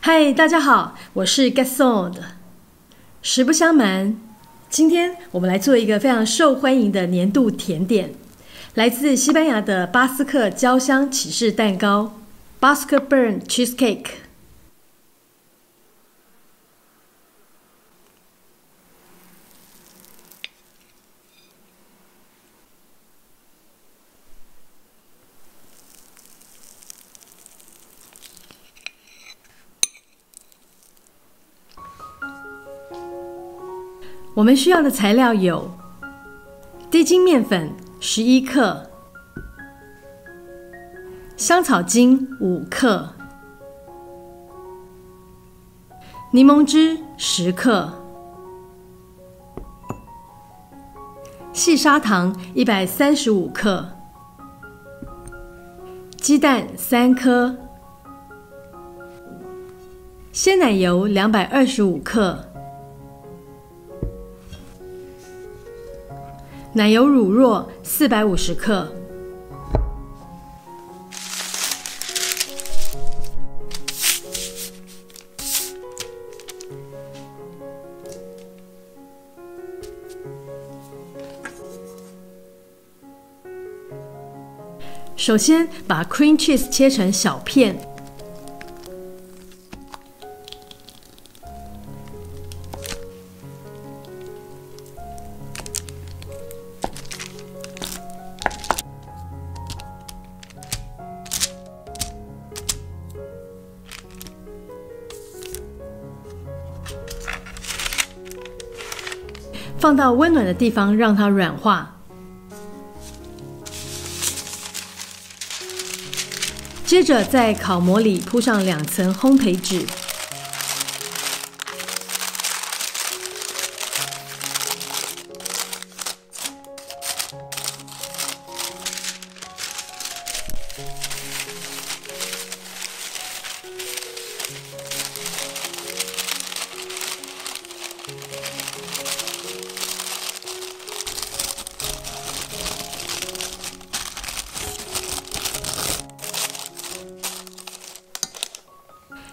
嗨，大家好，我是 Gasson。实不相瞒，今天我们来做一个非常受欢迎的年度甜点，来自西班牙的巴斯克焦香起司蛋糕 （Basque Burn Cheesecake）。我们需要的材料有低筋面粉11克、香草精5克、柠檬汁10克、细砂糖135克、鸡蛋3颗、鲜奶油225克、奶油乳酪450克。首先，把 cream cheese 切成小片。放到温暖的地方让它软化。接着在烤模里铺上2层烘焙纸。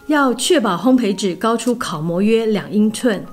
要确保烘焙纸高出烤模约2英寸。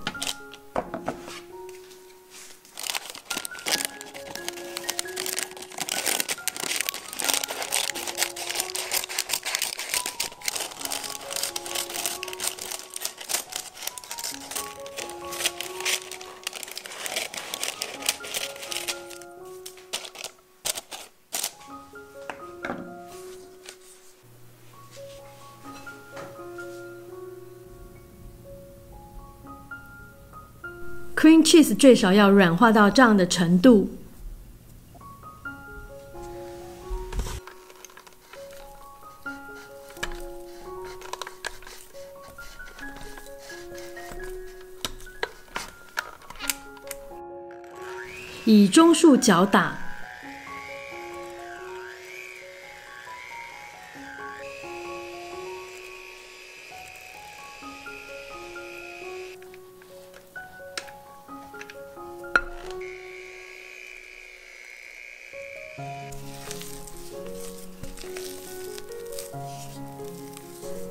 Cream cheese 最少要软化到这样的程度。以中数搅打。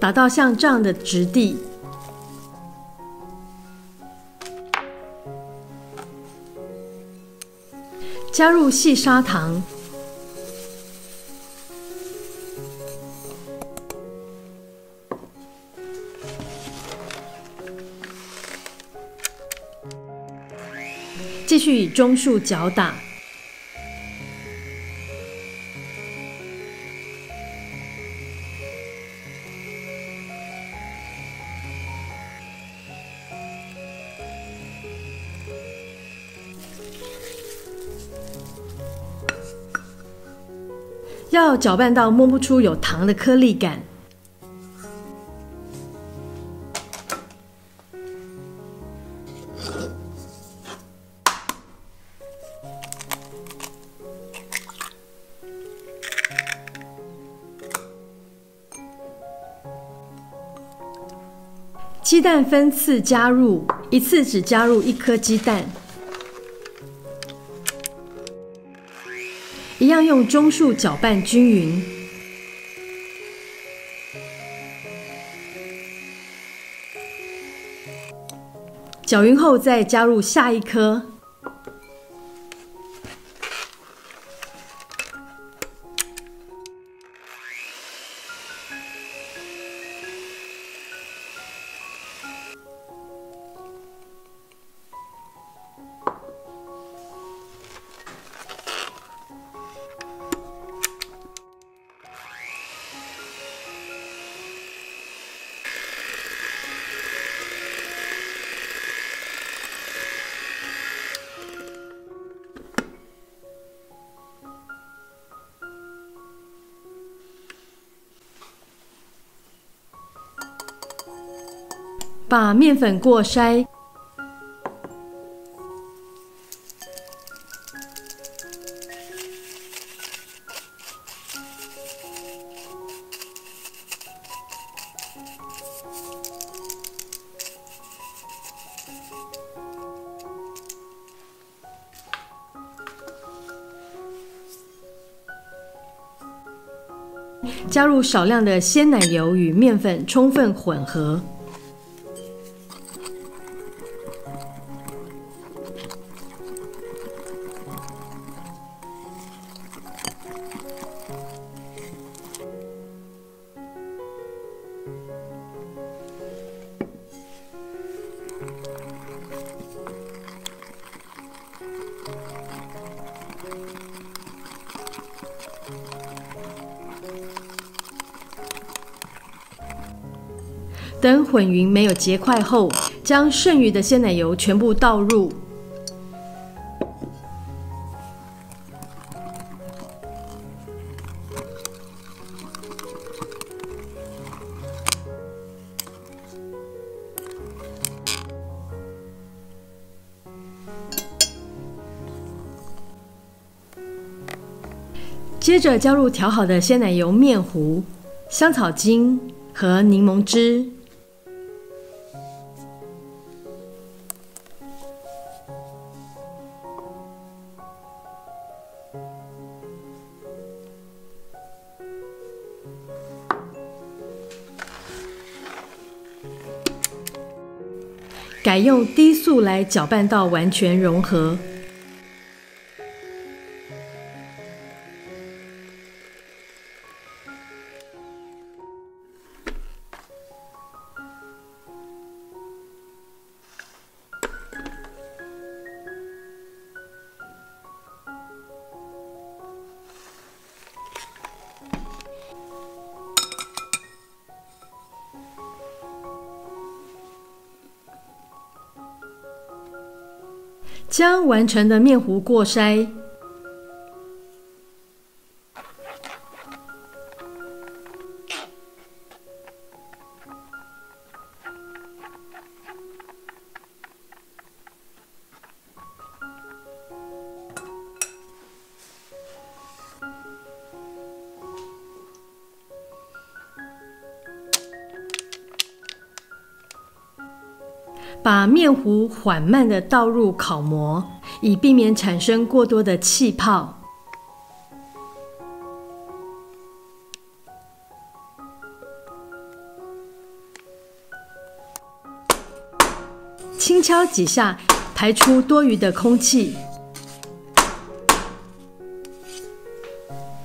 打到像这样的质地，加入细砂糖，继续以中数搅打。要搅拌到摸不出有糖的颗粒感。鸡蛋分次加入，一次只加入1颗鸡蛋。一样用中数搅拌均匀。搅匀后再加入下一颗。把面粉过筛，加入少量的鲜奶油与面粉充分混合。等混匀没有结块后，将剩余的鲜奶油全部倒入。接着加入调好的鲜奶油面糊、香草精和柠檬汁。改用低速来搅拌到完全融合。将完成的面糊过筛，把面糊缓慢地倒入烤模，以避免产生过多的气泡。轻敲几下，排出多余的空气。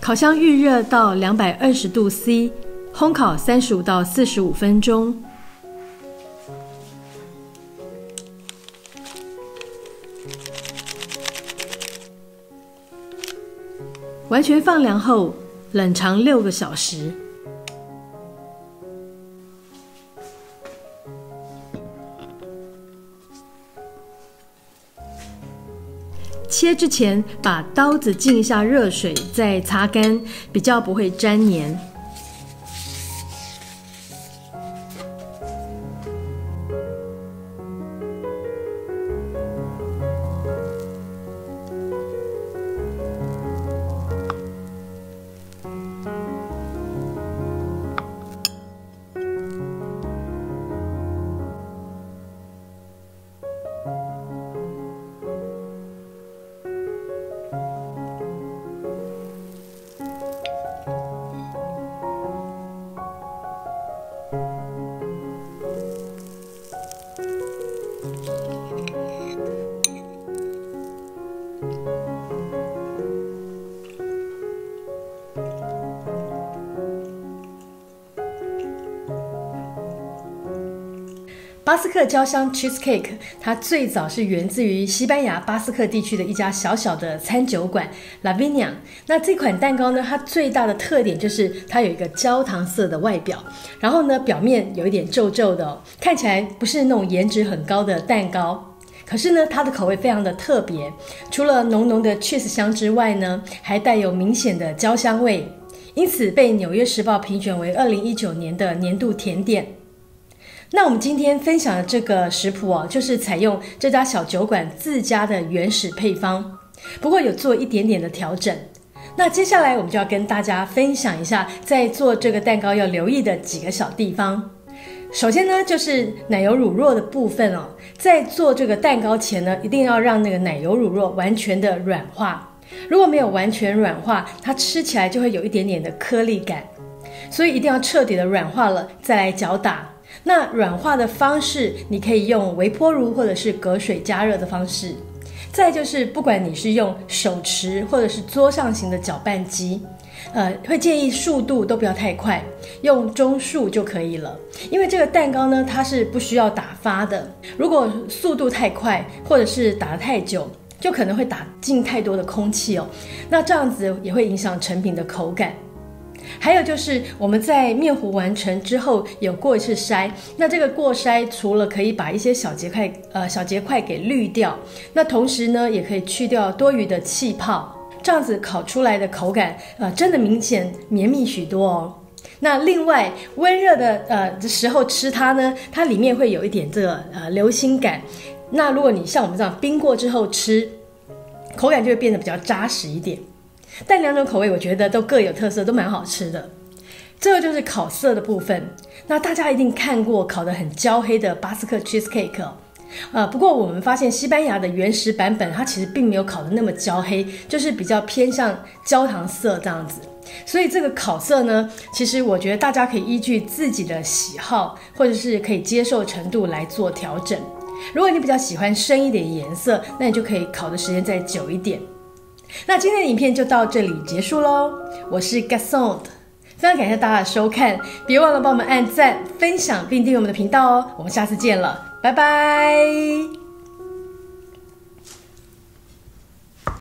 烤箱预热到220度 C， 烘烤35到45分钟。完全放凉后，冷藏6个小时。切之前，把刀子浸一下热水，再擦干，比较不会粘黏。巴斯克焦香 cheesecake， 它最早是源自于西班牙巴斯克地区的一家小小的餐酒馆 La Viña。那这款蛋糕呢，它最大的特点就是它有一个焦糖色的外表，然后呢，表面有一点皱皱的哦，看起来不是那种颜值很高的蛋糕。可是呢，它的口味非常的特别，除了浓浓的 cheese 香之外呢，还带有明显的焦香味，因此被《纽约时报》评选为2019年的年度甜点。那我们今天分享的这个食谱哦，就是采用这家小酒馆自家的原始配方，不过有做一点点的调整。那接下来我们就要跟大家分享一下，在做这个蛋糕要留意的几个小地方。首先呢，就是奶油乳酪的部分哦，在做这个蛋糕前呢，一定要让那个奶油乳酪完全的软化。如果没有完全软化，它吃起来就会有一点点的颗粒感，所以一定要彻底的软化了再来搅打。那软化的方式，你可以用微波炉或者是隔水加热的方式。再就是不管你是用手持或者是桌上型的搅拌机，会建议速度都不要太快，用中速就可以了。因为这个蛋糕呢，它是不需要打发的，如果速度太快或者是打得太久，就可能会打进太多的空气哦，那这样子也会影响成品的口感。还有就是我们在面糊完成之后有过一次筛，那这个过筛除了可以把一些小结块给滤掉，那同时呢也可以去掉多余的气泡，这样子烤出来的口感真的明显绵密许多哦。那另外温热的时候吃它呢，它里面会有一点这个流心感，那如果你像我们这样冰过之后吃，口感就会变得比较扎实一点。但两种口味我觉得都各有特色，都蛮好吃的。这个就是烤色的部分。那大家一定看过烤得很焦黑的巴斯克 cheesecake 哦。不过我们发现西班牙的原始版本它其实并没有烤得那么焦黑，就是比较偏向焦糖色这样子。所以这个烤色呢，其实我觉得大家可以依据自己的喜好或者是可以接受程度来做调整。如果你比较喜欢深一点的颜色，那你就可以烤的时间再久一点。那今天的影片就到这里结束咯，我是 Gasson， 非常感谢大家的收看，别忘了帮我们按赞、分享并订阅我们的频道哦，我们下次见了，拜拜。